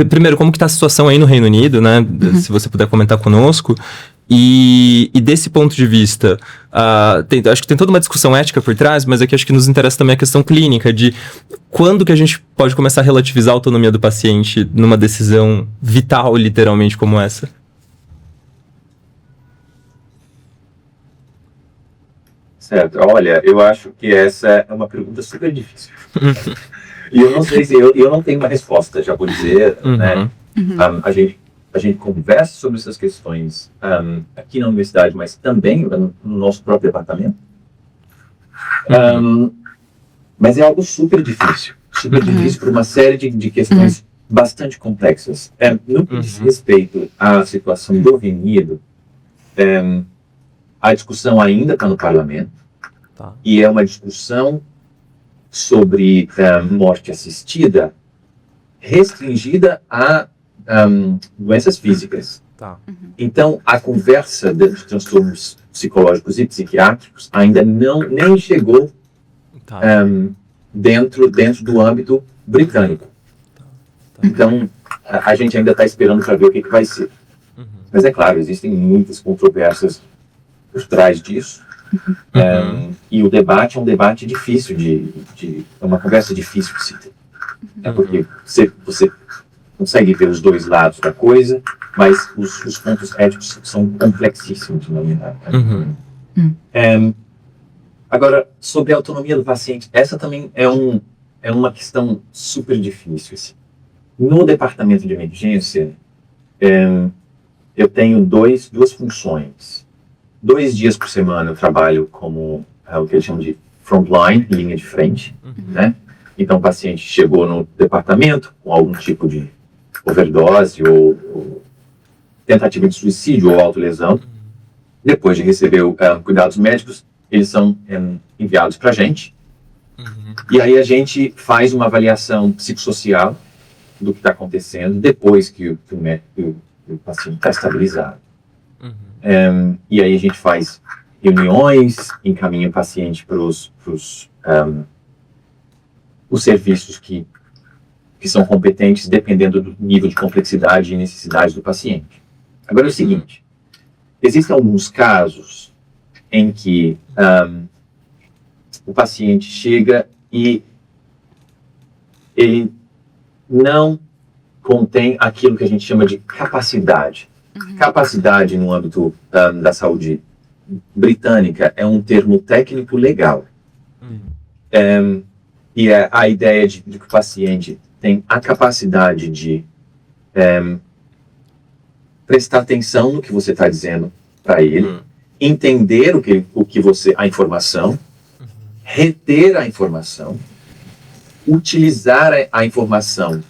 Primeiro, como que tá a situação aí no Reino Unido, né? Se você puder comentar conosco. E desse ponto de vista, acho que tem toda uma discussão ética por trás, mas aqui acho que nos interessa também a questão clínica de quando que a gente pode começar a relativizar a autonomia do paciente numa decisão vital, literalmente, como essa. Certo. Olha, eu acho que essa é uma pergunta super difícil. E eu não sei se... Eu não tenho uma resposta, já vou dizer, né? A gente conversa sobre essas questões aqui na universidade, mas também no nosso próprio departamento. Mas é algo super difícil por uma série de questões bastante complexas. No que diz respeito à situação do Reino Unido, a discussão ainda está no parlamento, e é uma discussão sobre morte assistida restringida a doenças físicas. Então, a conversa dos transtornos psicológicos e psiquiátricos ainda nem chegou dentro do âmbito britânico. Então, a gente ainda está esperando para ver o que vai ser. Mas é claro, existem muitas controvérsias por trás disso. E o debate é um debate difícil é uma conversa difícil de se ter. Porque você consegue ver os dois lados da coisa, mas os pontos éticos são complexíssimos, na verdade. Agora, sobre a autonomia do paciente, essa também é uma questão super difícil. Assim. No departamento de emergência, eu tenho duas funções. 2 dias por semana eu trabalho como o que eles chamam de frontline, linha de frente, né? Então, o paciente chegou no departamento com algum tipo de overdose ou tentativa de suicídio ou autolesão. Depois de receber cuidados médicos, eles são enviados para a gente. E aí a gente faz uma avaliação psicossocial do que está acontecendo depois que o paciente está estabilizado. E aí a gente faz reuniões, encaminha o paciente para os serviços que são competentes dependendo do nível de complexidade e necessidade do paciente. Agora é o seguinte, existem alguns casos em que o paciente chega e ele não contém aquilo que a gente chama de capacidade. Capacidade no âmbito da saúde britânica é um termo técnico legal. E é a ideia de que o paciente tem a capacidade de prestar atenção no que você está dizendo para ele, entender a informação, reter a informação, utilizar a informação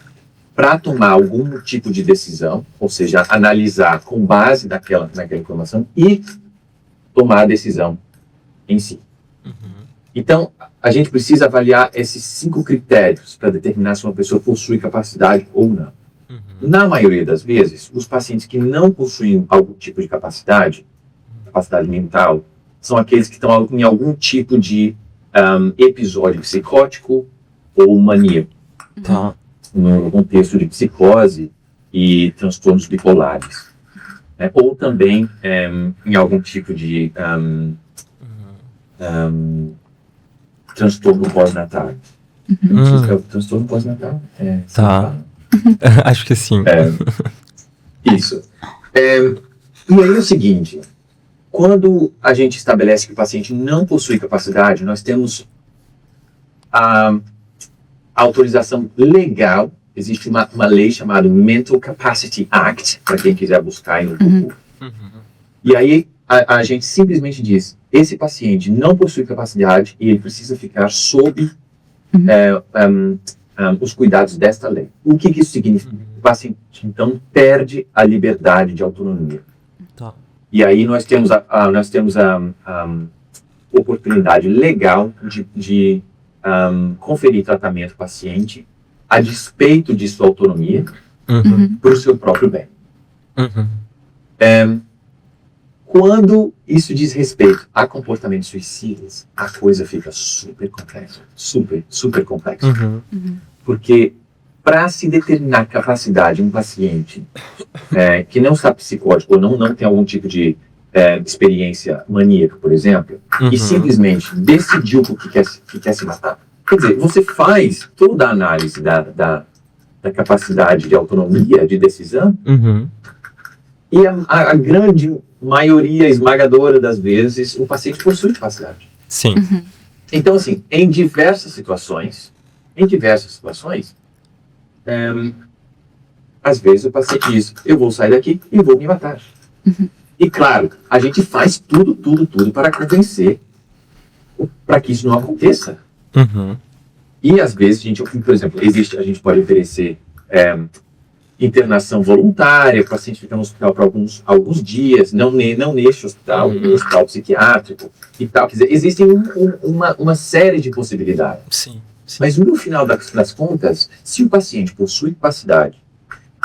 para tomar algum tipo de decisão, ou seja, analisar com base naquela informação e tomar a decisão em si. Então, a gente precisa avaliar esses 5 critérios para determinar se uma pessoa possui capacidade ou não. Na maioria das vezes, os pacientes que não possuem algum tipo de capacidade mental, são aqueles que estão em algum tipo de episódio psicótico ou maníaco. no contexto de psicose e transtornos bipolares, né? Ou também em algum tipo de transtorno pós-natal. Não sei se é o transtorno pós-natal. Tá. Acho que sim. Isso. E aí é o seguinte, quando a gente estabelece que o paciente não possui capacidade, nós temos a autorização legal. Existe uma lei chamada Mental Capacity Act, para quem quiser buscar aí no Google. E aí a gente simplesmente diz, esse paciente não possui capacidade e ele precisa ficar sob os cuidados desta lei. O que isso significa? O paciente, então, perde a liberdade de autonomia. Tá. E aí nós temos a oportunidade legal de conferir tratamento ao paciente a despeito de sua autonomia para o seu próprio bem. Quando isso diz respeito a comportamentos suicidas, a coisa fica super complexa. Super complexa. Porque para se determinar capacidade de um paciente que não está psicótico ou não tem algum tipo de experiência maníaca, por exemplo, e simplesmente decidiu que quer se matar. Quer dizer, você faz toda a análise da capacidade de autonomia, de decisão, e a grande maioria esmagadora das vezes o paciente possui capacidade. Sim. Então, assim, em diversas situações, às vezes o paciente diz, eu vou sair daqui e vou me matar. E claro, a gente faz tudo para convencer para que isso não aconteça. E às vezes, por exemplo, a gente pode oferecer internação voluntária, o paciente fica no hospital por alguns dias, não neste hospital, no hospital psiquiátrico e tal. Quer dizer, existem uma série de possibilidades. Sim. Mas no final das contas, se o paciente possui capacidade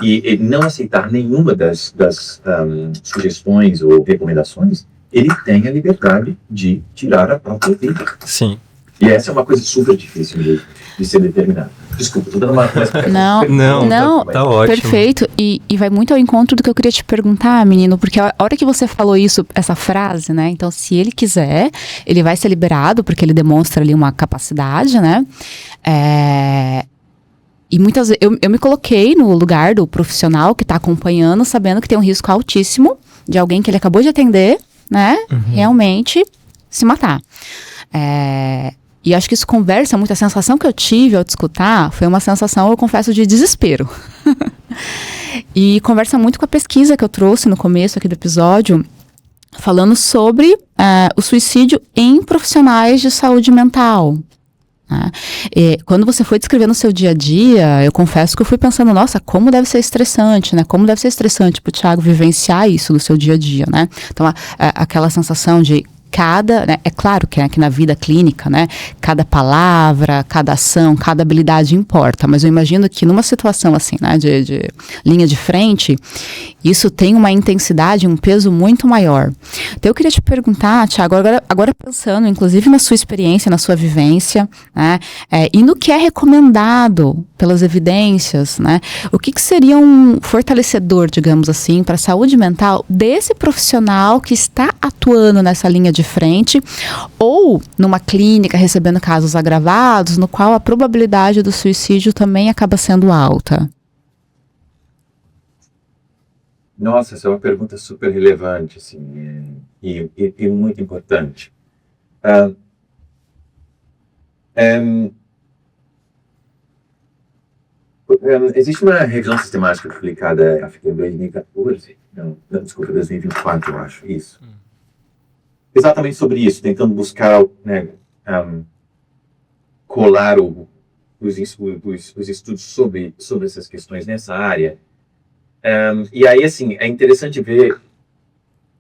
e ele não aceitar nenhuma das sugestões ou recomendações, ele tem a liberdade de tirar a própria vida. Sim. E essa é uma coisa super difícil de ser determinada. Desculpa, estou dando uma resposta. Não, tá ótimo. Perfeito. E vai muito ao encontro do que eu queria te perguntar, menino, porque a hora que você falou isso, essa frase, né? Então, se ele quiser, ele vai ser liberado, porque ele demonstra ali uma capacidade, né? E muitas vezes eu me coloquei no lugar do profissional que está acompanhando, sabendo que tem um risco altíssimo de alguém que ele acabou de atender, né? Realmente se matar. E acho que isso conversa muito. A sensação que eu tive ao te escutar foi uma sensação, eu confesso, de desespero. E conversa muito com a pesquisa que eu trouxe no começo aqui do episódio, falando sobre o suicídio em profissionais de saúde mental. Né? E quando você foi descrevendo o seu dia a dia, eu confesso que eu fui pensando, nossa, como deve ser estressante, né? Como deve ser estressante pro Thiago vivenciar isso no seu dia a dia, né? Então, aquela sensação de né, é claro que aqui na vida clínica, né, cada palavra, cada ação, cada habilidade importa, mas eu imagino que numa situação assim, né, de linha de frente, isso tem uma intensidade, um peso muito maior. Então eu queria te perguntar, Thiago, agora pensando inclusive na sua experiência, na sua vivência, né, e no que é recomendado pelas evidências, né, o que seria um fortalecedor, digamos assim, para a saúde mental desse profissional que está atuando nessa linha de frente, ou numa clínica recebendo casos agravados, no qual a probabilidade do suicídio também acaba sendo alta? Nossa, essa é uma pergunta super relevante, assim, e muito importante. Existe uma revisão sistemática publicada, acho que em 2014, desculpa, 2024, eu acho, isso. Exatamente sobre isso, tentando buscar, né, colar os estudos sobre essas questões nessa área. E aí, assim, é interessante ver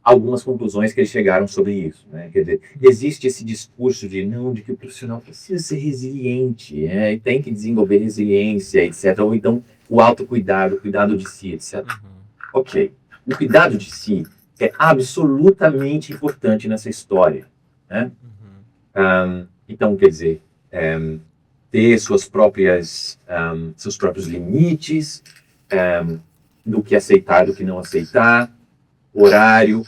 algumas conclusões que eles chegaram sobre isso, né? Quer dizer, existe esse discurso de que o profissional precisa ser resiliente, e tem que desenvolver resiliência, etc. Ou então o autocuidado, o cuidado de si, etc. Ok, o cuidado de si é absolutamente importante nessa história, né? Então, quer dizer, ter seus próprios limites, do que aceitar, do que não aceitar, horário,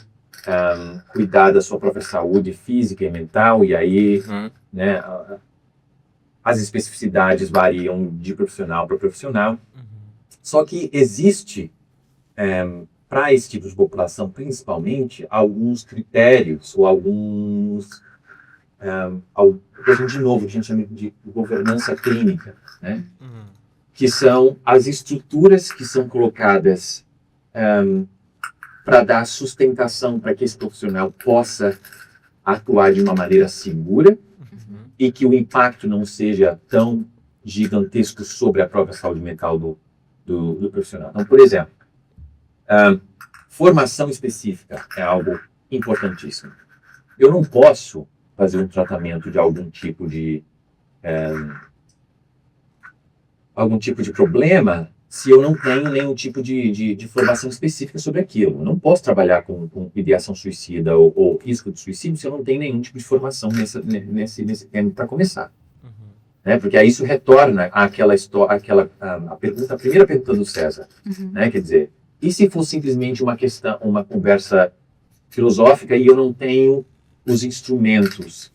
cuidar da sua própria saúde física e mental, e aí, né, as especificidades variam de profissional para profissional. Só que existe, para esse tipo de população, principalmente, alguns critérios ou alguns, de novo, que a gente chama de governança clínica, né? Que são as estruturas que são colocadas para dar sustentação para que esse profissional possa atuar de uma maneira segura e que o impacto não seja tão gigantesco sobre a própria saúde mental do profissional. Então, por exemplo, formação específica é algo importantíssimo. Eu não posso fazer um tratamento de algum tipo de problema se eu não tenho nenhum tipo de formação específica sobre aquilo. Eu não posso trabalhar com ideação suicida ou risco de suicídio se eu não tenho nenhum tipo de formação nesse tema para começar. Né? Porque aí isso retorna àquela história, a primeira pergunta do César. Né? Quer dizer, e se for simplesmente uma conversa filosófica e eu não tenho os instrumentos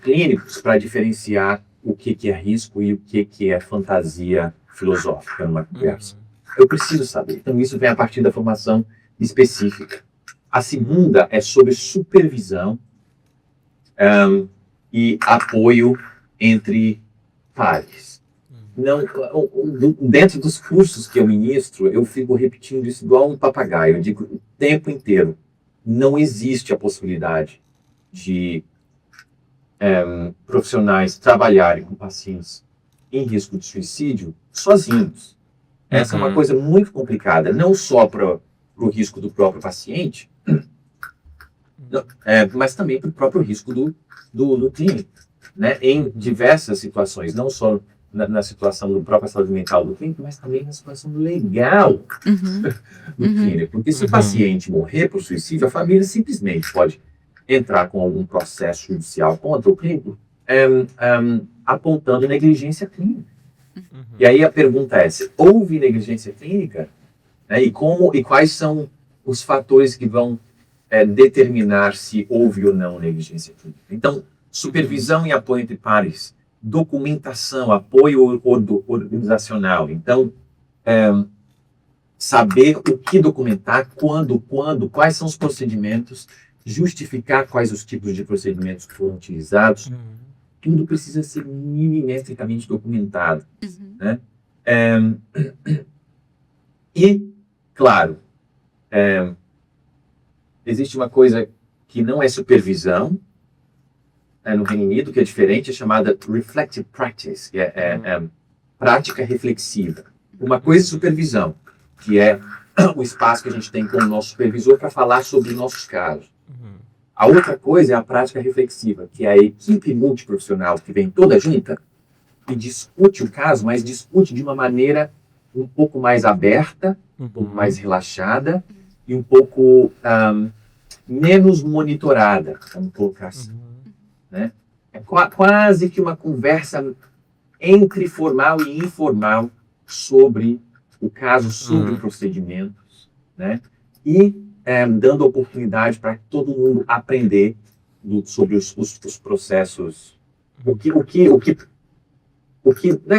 clínicos para diferenciar o que é risco e o que é fantasia filosófica numa conversa? Eu preciso saber. Então, isso vem a partir da formação específica. A segunda é sobre supervisão e apoio entre pares. Não, dentro dos cursos que eu ministro, eu fico repetindo isso igual um papagaio. Eu digo o tempo inteiro, não existe a possibilidade de profissionais trabalharem com pacientes em risco de suicídio sozinhos. Essa é uma coisa muito complicada, não só para o risco do próprio paciente, mas também para o próprio risco do clínico. Né? Em diversas situações, não só na situação da própria saúde mental do clínico, mas também na situação legal do clínico. Porque se o paciente morrer por suicídio, a família simplesmente pode entrar com algum processo judicial contra o clínico, apontando negligência clínica. E aí a pergunta é, se houve negligência clínica, né, e quais são os fatores que vão determinar se houve ou não negligência clínica? Então, supervisão e apoio entre pares, documentação, apoio organizacional. Então, saber o que documentar, quando, quais são os procedimentos, justificar quais os tipos de procedimentos que foram utilizados. Tudo precisa ser milimetricamente documentado. Né? E, claro, existe uma coisa que não é supervisão, no Reino Unido, que é diferente, é chamada reflective practice, que é prática reflexiva. Uma coisa é supervisão, que é o espaço que a gente tem com o nosso supervisor para falar sobre os nossos casos. A outra coisa é a prática reflexiva, que é a equipe multiprofissional que vem toda junta e discute o caso, mas discute de uma maneira um pouco mais aberta, um pouco mais relaxada e um pouco menos monitorada, vamos colocar assim. Né? É quase que uma conversa entre formal e informal sobre o caso, sobre procedimentos, né? E dando oportunidade para todo mundo aprender sobre os processos, o que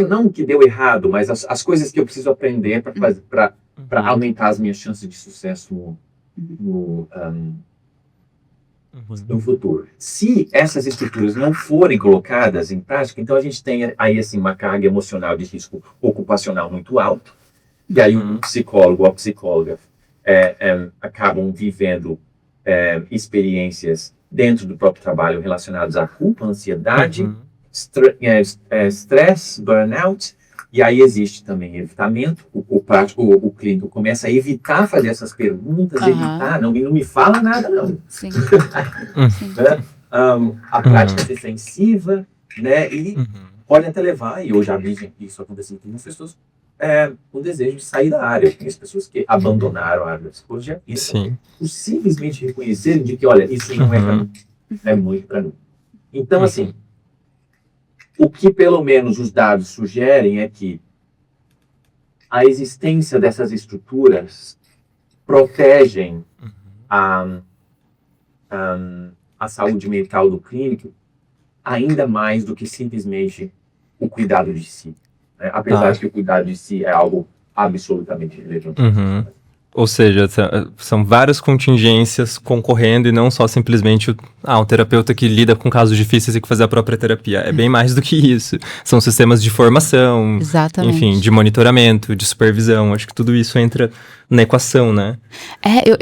não o que deu errado, mas as coisas que eu preciso aprender para aumentar as minhas chances de sucesso no futuro. Se essas estruturas não forem colocadas em prática, então a gente tem aí assim uma carga emocional de risco ocupacional muito alto. E aí um psicólogo ou a psicóloga acabam vivendo experiências dentro do próprio trabalho relacionadas à culpa, ansiedade, estresse, burnout. E aí existe também evitamento. O clínico começa a evitar fazer essas perguntas, evitar, não me fala nada, não. Sim. A prática defensiva, né? E pode até levar, e eu já vi isso acontecendo com muitas pessoas, o desejo de sair da área. Tem as pessoas que abandonaram a área da psicologia e simplesmente reconhecerem de que, olha, isso não é para mim, é muito para mim. Então, assim, O que pelo menos os dados sugerem é que a existência dessas estruturas protegem a saúde mental do clínico ainda mais do que simplesmente o cuidado de si, né? Apesar de que o cuidado de si é algo absolutamente relevante. Ou seja, são várias contingências concorrendo e não só simplesmente um terapeuta que lida com casos difíceis e que faz a própria terapia. É bem mais do que isso. São sistemas de formação, Exatamente. Enfim, de monitoramento, de supervisão. Acho que tudo isso entra na equação, né?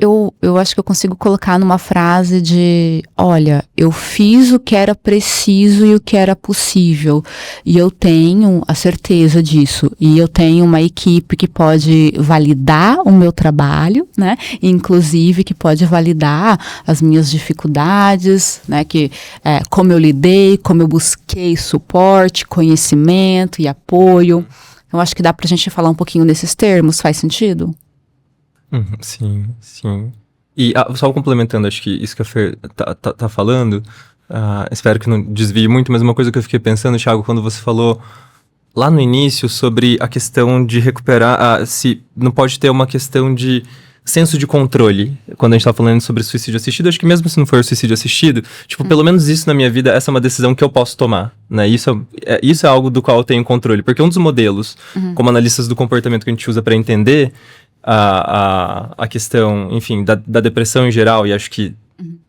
Eu acho que eu consigo colocar numa frase de, olha, eu fiz o que era preciso e o que era possível, e eu tenho a certeza disso, e eu tenho uma equipe que pode validar o meu trabalho, né, inclusive que pode validar as minhas dificuldades, né, como eu lidei, como eu busquei suporte, conhecimento e apoio. Eu acho que dá pra gente falar um pouquinho nesses termos, faz sentido? Sim. E só complementando, acho que isso que a Fer tá falando, espero que não desvie muito, mas uma coisa que eu fiquei pensando, Thiago, quando você falou lá no início sobre a questão de recuperar, se não pode ter uma questão de senso de controle, quando a gente tá falando sobre suicídio assistido, acho que mesmo se não for suicídio assistido, pelo menos isso na minha vida, essa é uma decisão que eu posso tomar, né? Isso é algo do qual eu tenho controle, porque um dos modelos, como analistas do comportamento que a gente usa para entender a questão, enfim, da depressão em geral, e acho que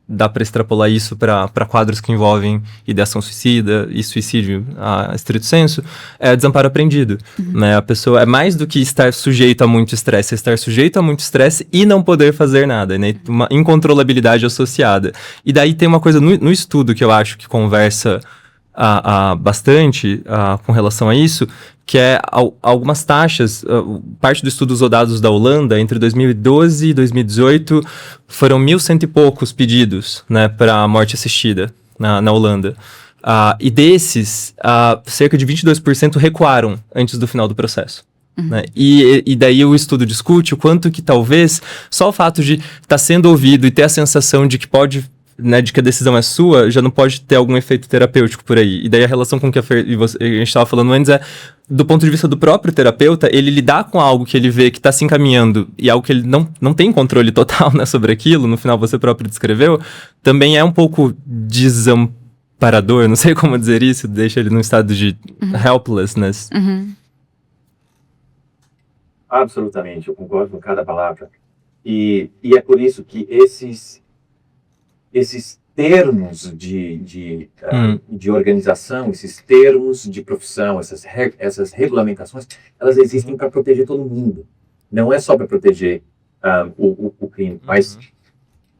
dá para extrapolar isso para quadros que envolvem ideação suicida e suicídio a estrito senso, é desamparo aprendido, né? A pessoa é mais do que estar sujeito a muito estresse, é estar sujeito a muito estresse e não poder fazer nada, né? Uma incontrolabilidade associada. E daí tem uma coisa no estudo que eu acho que conversa bastante com relação a isso, que é algumas taxas, parte do estudo usou dados da Holanda, entre 2012 e 2018, foram 1.100 e poucos pedidos, né, para morte assistida na Holanda. E desses, cerca de 22% recuaram antes do final do processo. Né? E daí o estudo discute o quanto que talvez só o fato de estar sendo ouvido e ter a sensação de que pode, né, de que a decisão é sua, já não pode ter algum efeito terapêutico por aí. E daí a relação com que a gente estava falando antes é, do ponto de vista do próprio terapeuta, ele lidar com algo que ele vê que está se encaminhando e algo que ele não tem controle total, né, sobre aquilo, no final você próprio descreveu, também é um pouco desamparador, não sei como dizer isso, deixa ele num estado de helplessness. Absolutamente, eu concordo com cada palavra. E é por isso que esses termos de organização, esses termos de profissão, essas regulamentações, elas existem para proteger todo mundo. Não é só para proteger o clínico, mas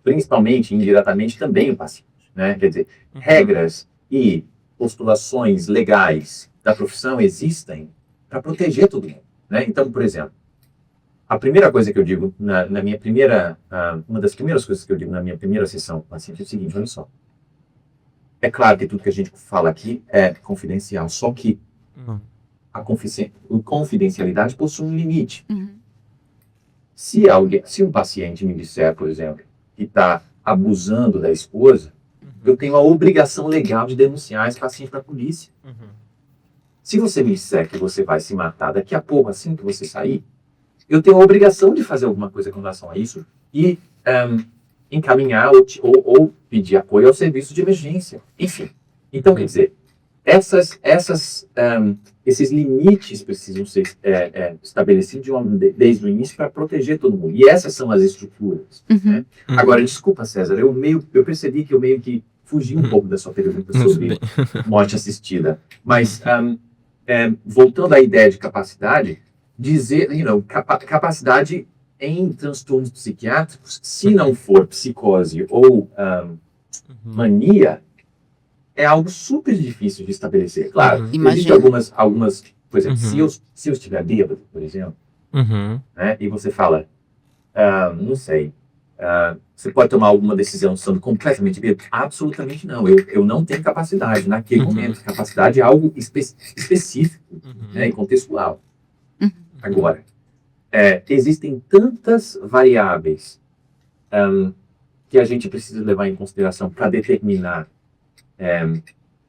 principalmente, indiretamente, também o paciente, né? Quer dizer, regras e postulações legais da profissão existem para proteger todo mundo, né? Então, por exemplo, a primeira coisa que eu digo na minha primeira, uma das primeiras coisas que eu digo na minha primeira sessão com o paciente é o seguinte: olha só, é claro que tudo que a gente fala aqui é confidencial, só que a confidencialidade possui um limite. Se um paciente me disser, por exemplo, que está abusando da esposa, eu tenho a obrigação legal de denunciar esse paciente para a polícia. Se você me disser que você vai se matar daqui a pouco, assim que você sair, eu tenho a obrigação de fazer alguma coisa com relação a isso e encaminhar ou pedir apoio ao serviço de emergência. Enfim, então, quer dizer, esses limites precisam ser estabelecidos desde o início para proteger todo mundo. E essas são as estruturas. Né? Agora, desculpa, César, eu percebi que eu meio que fugi um pouco da sua pergunta sobre morte assistida. Mas, voltando à ideia de capacidade, dizer, capacidade em transtornos psiquiátricos, se não for psicose ou mania, é algo super difícil de estabelecer. Claro, existem algumas, por exemplo, se eu estiver bêbado, por exemplo, né, e você fala, não sei, você pode tomar alguma decisão estando completamente bêbado? Absolutamente não. Eu não tenho capacidade naquele momento. Capacidade é algo específico, né, e contextual. Agora, existem tantas variáveis que a gente precisa levar em consideração para determinar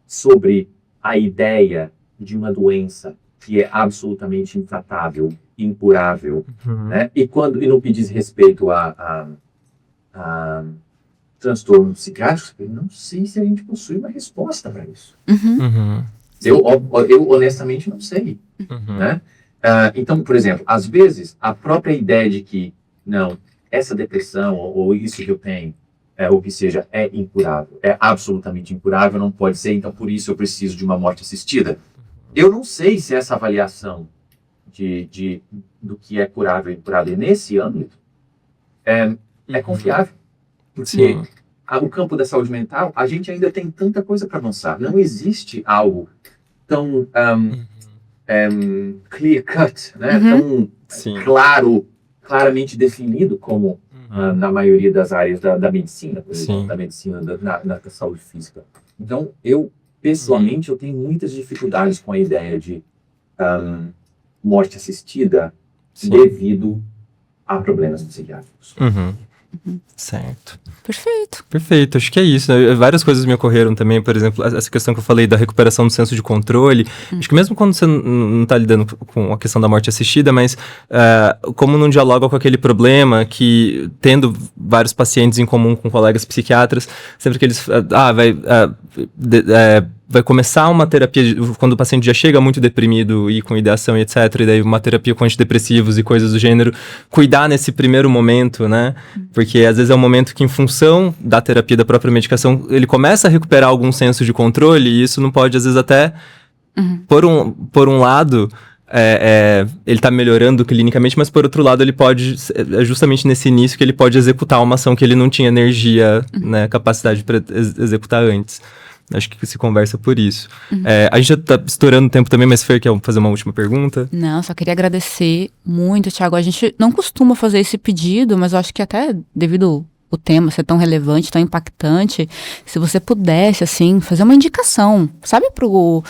sobre a ideia de uma doença que é absolutamente intratável, incurável, né? E no que diz respeito a transtorno psiquiátrico, eu não sei se a gente possui uma resposta para isso. Eu honestamente não sei, né? Então, por exemplo, às vezes, a própria ideia de que, não, essa depressão ou isso que eu tenho, ou que seja, é incurável, é absolutamente incurável, não pode ser, então por isso eu preciso de uma morte assistida. Eu não sei se essa avaliação do que é curável e incurável nesse âmbito é confiável. Porque no campo da saúde mental, a gente ainda tem tanta coisa para avançar. Não existe algo tão clear cut, né? Tão claramente definido como na maioria das áreas da medicina, por exemplo, da medicina, da saúde física. Então, pessoalmente, eu tenho muitas dificuldades com a ideia de morte assistida devido a problemas psiquiátricos. Certo. Perfeito. Acho que é isso, né? Várias coisas me ocorreram também, por exemplo, essa questão que eu falei da recuperação do senso de controle. Acho que mesmo quando você não está lidando com a questão da morte assistida, mas como não dialoga com aquele problema que, tendo vários pacientes em comum com colegas psiquiatras, sempre que eles... vai começar uma terapia, quando o paciente já chega muito deprimido e com ideação e etc, e daí uma terapia com antidepressivos e coisas do gênero, cuidar nesse primeiro momento, né? Porque às vezes é um momento que, em função da terapia, da própria medicação, ele começa a recuperar algum senso de controle, e isso não pode, às vezes, até, por um lado, ele tá melhorando clinicamente, mas por outro lado ele pode, é justamente nesse início que ele pode executar uma ação que ele não tinha energia, né, capacidade para executar antes. Acho que se conversa por isso. A gente já tá estourando o tempo também, mas Fer, quer fazer uma última pergunta? Não, só queria agradecer muito, Thiago. A gente não costuma fazer esse pedido, mas eu acho que até devido o tema ser tão relevante, tão impactante, se você pudesse, assim, fazer uma indicação, sabe, pro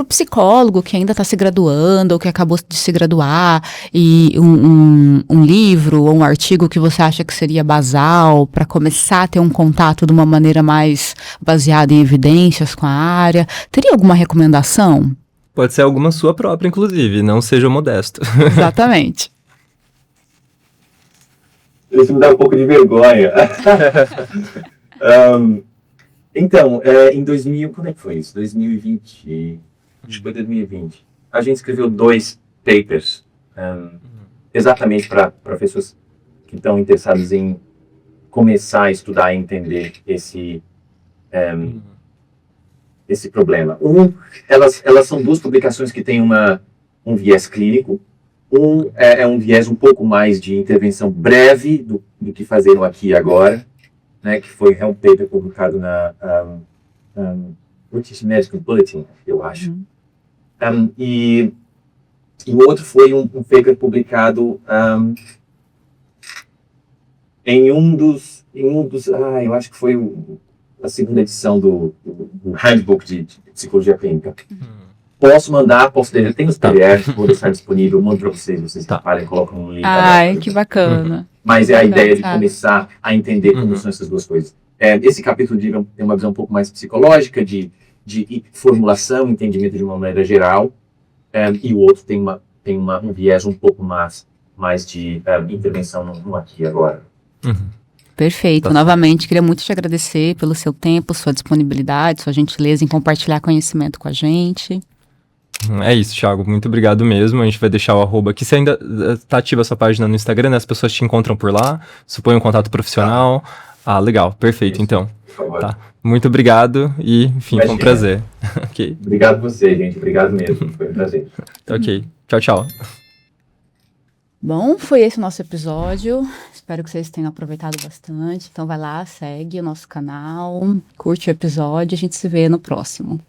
psicólogo que ainda está se graduando ou que acabou de se graduar, e um livro ou um artigo que você acha que seria basal para começar a ter um contato de uma maneira mais baseada em evidências com a área. Teria alguma recomendação? Pode ser alguma sua própria, inclusive, não seja modesto. Exatamente. Isso me dá um pouco de vergonha. Então, em 2000, como é que foi isso? 2020, acho que foi 2020. A gente escreveu 2 papers, exatamente para pessoas que estão interessadas em começar a estudar e entender esse problema. Elas são 2 publicações que têm um viés clínico. É um viés um pouco mais de intervenção breve do que fazer aqui e agora, né, que foi um paper publicado na British Medical Bulletin, eu acho. E o outro foi um paper publicado em um dos eu acho que foi a 2ª edição do Handbook de Psicologia Clínica. Posso tem os PDFs, vou deixar disponível, mando para vocês separem, colocam um link. Ai, que bacana. Mas é a ideia de começar a entender como são essas 2 coisas. Esse capítulo tem uma visão um pouco mais psicológica, de formulação, entendimento de uma maneira geral, e o outro tem um viés um pouco mais de intervenção no aqui e agora. Perfeito. Novamente, queria muito te agradecer pelo seu tempo, sua disponibilidade, sua gentileza em compartilhar conhecimento com a gente. É isso, Thiago. Muito obrigado mesmo. A gente vai deixar o @. Que você ainda está ativa a sua página no Instagram, né? As pessoas te encontram por lá. Supõe um contato profissional. Legal. Perfeito, isso, então. Tá. Muito obrigado e, enfim, foi um prazer. Okay. Obrigado você, gente. Obrigado mesmo. Foi um prazer. Ok. Tchau, tchau. Bom, foi esse o nosso episódio. Espero que vocês tenham aproveitado bastante. Então vai lá, segue o nosso canal, curte o episódio. A gente se vê no próximo.